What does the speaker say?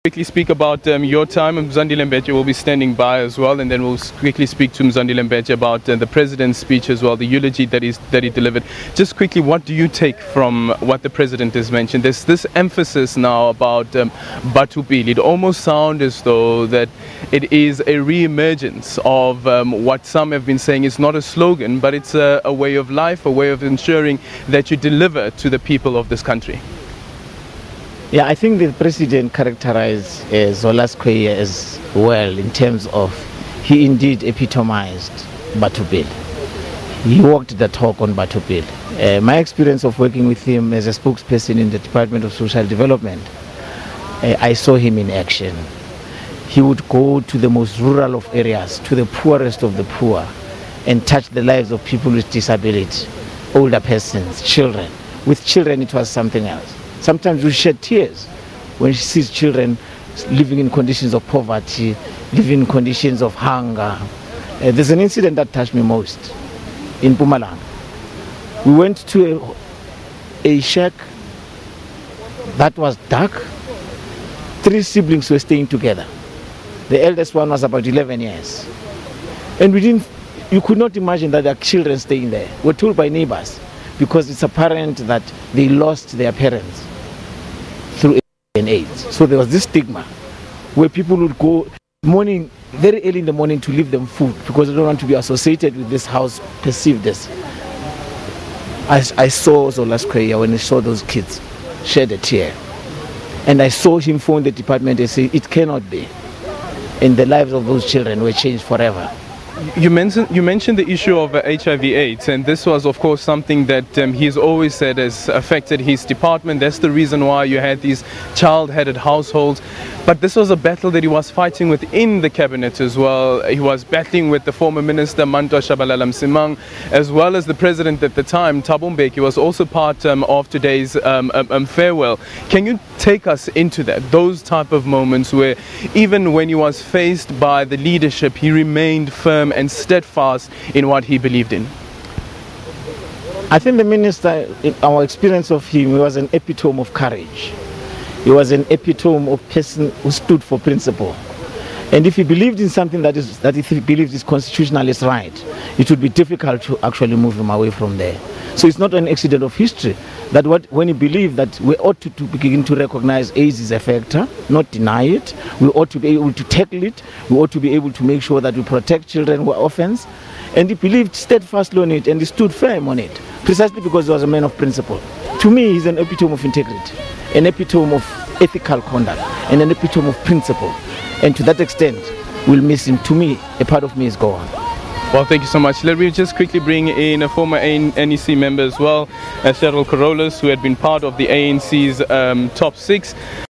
Quickly speak about your time. Mzandile Mbete will be standing by as well, and then we'll quickly speak to Mzandile Mbete about the president's speech as well, the eulogy that he delivered. Just quickly, what do you take from what the president has mentioned? There's this emphasis now about Batupili. It almost sounds as though that it is a re-emergence of what some have been saying is not a slogan, but it's a way of life, a way of ensuring that you deliver to the people of this country. Yeah, I think the president characterized Zola Skweyiya as well in terms of he indeed epitomized Batupili. He walked the talk on Batupili. My experience of working with him as a spokesperson in the Department of Social Development, I saw him in action. He would go to the most rural of areas, to the poorest of the poor, and touch the lives of people with disability, older persons, children. With children, it was something else. Sometimes we shed tears when she sees children living in conditions of poverty, living in conditions of hunger. There's an incident that touched me most in Mpumalanga. We went to a shack that was dark. 3 siblings were staying together. The eldest one was about 11 years. And you could not imagine that there are children staying there. We're told by neighbors, because it's apparent that they lost their parents through AIDS. So there was this stigma where people would go very early in the morning to leave them food because they don't want to be associated with this house perceived as. I saw Zola Skweyiya when I saw those kids shed a tear. And I saw him phone the department and say, it cannot be. And the lives of those children were changed forever. You mentioned the issue of HIV/AIDS, and this was, of course, something that he's always said has affected his department. That's the reason why you had these child-headed households. But this was a battle that he was fighting within the cabinet as well. He was battling with the former minister, Manto Shabalala Msimang, as well as the president at the time, Thabo Mbeki. He was also part of today's farewell. Can you take us into that, those type of moments where even when he was faced by the leadership, he remained firm and steadfast in what he believed in? I think the minister, in our experience of him, he was an epitome of courage. He was an epitome of person who stood for principle. And if he believed in something that if he believed is constitutional is right, it would be difficult to actually move him away from there. So it's not an accident of history that when he believed that we ought to begin to recognize AIDS is a factor, not deny it. We ought to be able to tackle it. We ought to be able to make sure that we protect children who are orphans. And he believed steadfastly on it, and he stood firm on it, precisely because he was a man of principle. To me, he's an epitome of integrity, an epitome of ethical conduct, and an epitome of principle. And to that extent, we'll miss him. To me, a part of me is gone. Well, thank you so much. Let me just quickly bring in a former NEC member as well, Cheryl Carolus, who had been part of the ANC's top 6.